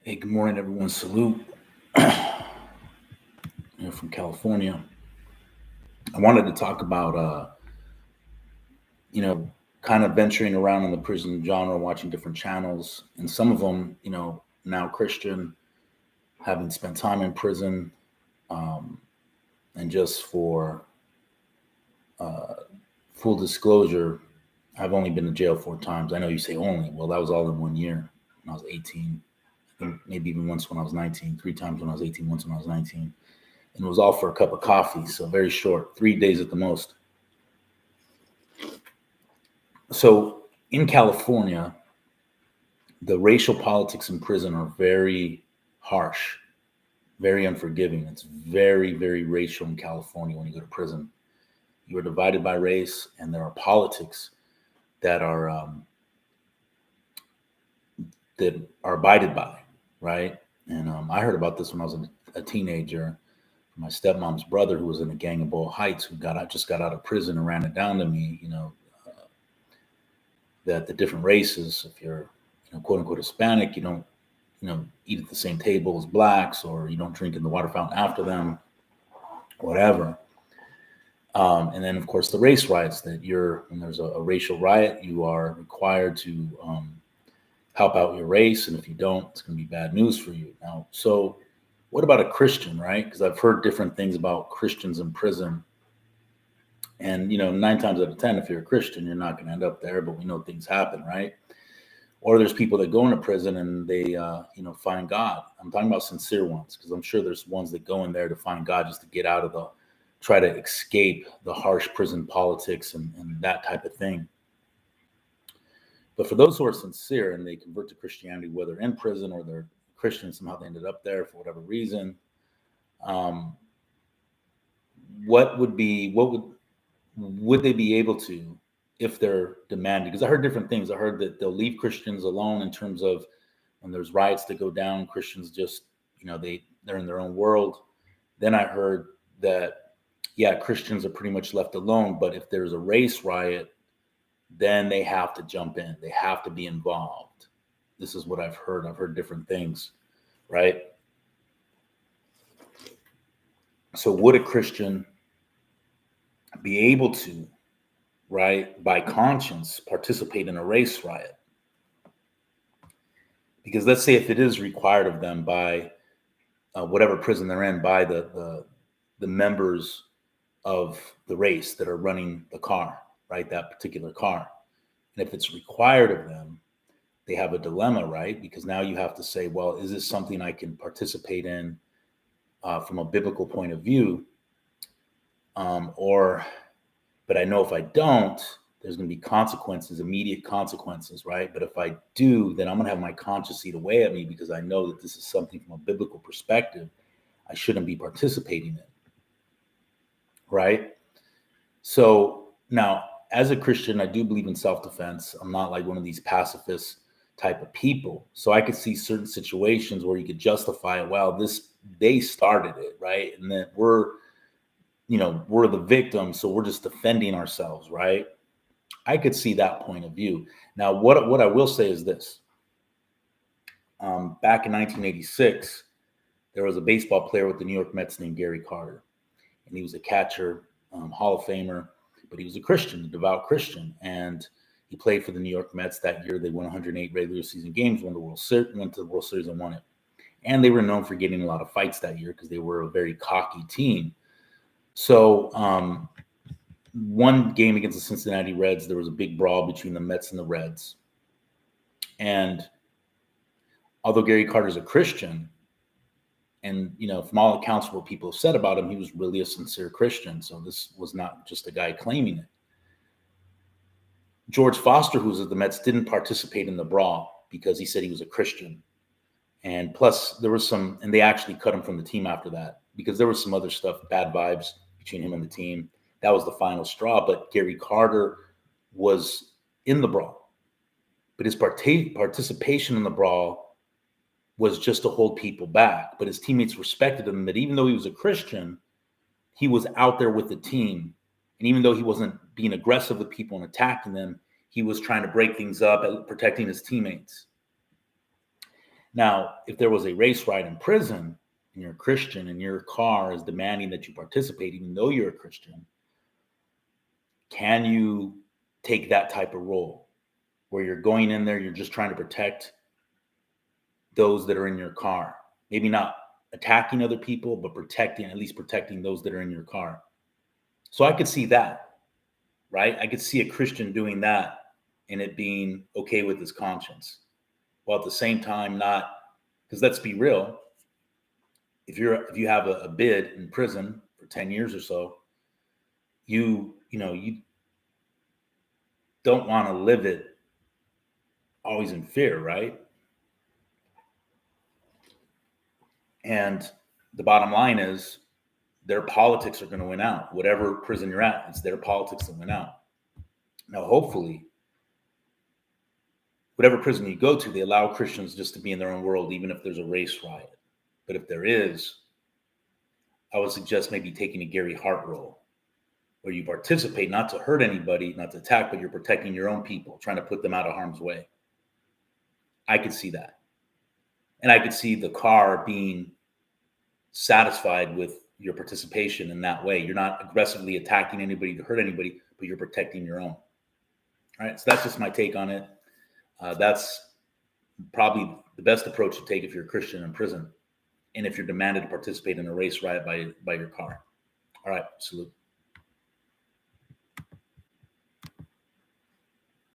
Hey, good morning, everyone. Salute. Here from California. I wanted to talk about, kind of venturing around in the prison genre, watching different channels, and some of them, now Christian, having spent time in prison, um, and just for uh, full disclosure, I've only been to jail 4 times. I know you say only. Well, that was all in 1 year when I was 18. I think maybe even once when I was 19. 3 times when I was 18. Once when I was 19. And it was all for a cup of coffee, so very short, 3 days at the most. So in California, the racial politics in prison are very harsh, very unforgiving. It's very, very racial in California when you go to prison. You are divided by race, and there are politics that are abided by, right? And I heard about this when I was a teenager. My stepmom's brother, who was in a gang in Boyle Heights, who just got out of prison and ran it down to me. That the different races, if you're, quote unquote Hispanic, you don't, eat at the same table as blacks, or you don't drink in the water fountain after them, whatever. And then, of course, the race riots that when there's a racial riot, you are required to help out your race. And if you don't, it's going to be bad news for you. Now, so what about a Christian, right? Because I've heard different things about Christians in prison. And, 9 times out of 10, if you're a Christian, you're not going to end up there, but we know things happen, right? Or there's people that go into prison and they, find God. I'm talking about sincere ones, because I'm sure there's ones that go in there to find God just to get out of try to escape the harsh prison politics and that type of thing. But for those who are sincere and they convert to Christianity, whether in prison or they're Christian, somehow they ended up there for whatever reason, what would they be able to, if they're demanded? Because I heard different things. I heard that they'll leave Christians alone in terms of when there's riots that go down, Christians just, they're in their own world. Then I heard that, Christians are pretty much left alone, but if there's a race riot, then they have to jump in. They have to be involved. This is what I've heard. I've heard different things, right? So would a Christian be able to, right, by conscience, participate in a race riot? Because let's say if it is required of them by whatever prison they're in, by the members of the race that are running the car, right, that particular car. And if it's required of them, they have a dilemma, right? Because now you have to say, well, is this something I can participate in from a biblical point of view? But I know if I don't, there's going to be consequences, immediate consequences, right? But if I do, then I'm going to have my conscience eat away at me, because I know that this is something from a biblical perspective I shouldn't be participating in, right? So now, as a Christian, I do believe in self-defense. I'm not like one of these pacifist type of people. So I could see certain situations where you could justify, well, they started it, right? And then we're the victim, so we're just defending ourselves, right? I could see that point of view. Now, what I will say is this. Back in 1986, there was a baseball player with the New York Mets named Gary Carter, and he was a catcher, Hall of Famer, but he was a Christian, a devout Christian, and he played for the New York Mets that year. They won 108 regular season games, went to the World Series and won it. And they were known for getting a lot of fights that year because they were a very cocky team. So one game against the Cincinnati Reds, there was a big brawl between the Mets and the Reds. And although Gary Carter's a Christian, and, from all accounts, what people have said about him, he was really a sincere Christian. So this was not just a guy claiming it. George Foster, who was at the Mets, didn't participate in the brawl because he said he was a Christian. And plus, there was and they actually cut him from the team after that because there was some other stuff, bad vibes between him and the team. That was the final straw. But Gary Carter was in the brawl. But his participation in the brawl was just to hold people back. But his teammates respected him, that even though he was a Christian, he was out there with the team. And even though he wasn't being aggressive with people and attacking them, he was trying to break things up and protecting his teammates. Now, if there was a race riot in prison and you're a Christian and your car is demanding that you participate, even though you're a Christian, can you take that type of role where you're going in there, you're just trying to protect those that are in your car? Maybe not attacking other people, but at least protecting those that are in your car. So I could see that, right? I could see a Christian doing that and it being okay with his conscience, while at the same time not, because let's be real, if you have a bid in prison for 10 years or so, you don't want to live it always in fear, right? And the bottom line is their politics are going to win out. Whatever prison you're at, it's their politics that win out. Now, hopefully, whatever prison you go to, they allow Christians just to be in their own world, even if there's a race riot. But if there is, I would suggest maybe taking a Gary Hart role, where you participate not to hurt anybody, not to attack, but you're protecting your own people, trying to put them out of harm's way. I could see that. And I could see the car being satisfied with your participation in that way. You're not aggressively attacking anybody to hurt anybody, but you're protecting your own. All right. So that's just my take on it. That's probably the best approach to take if you're a Christian in prison and if you're demanded to participate in a race riot by your car. All right. Salute.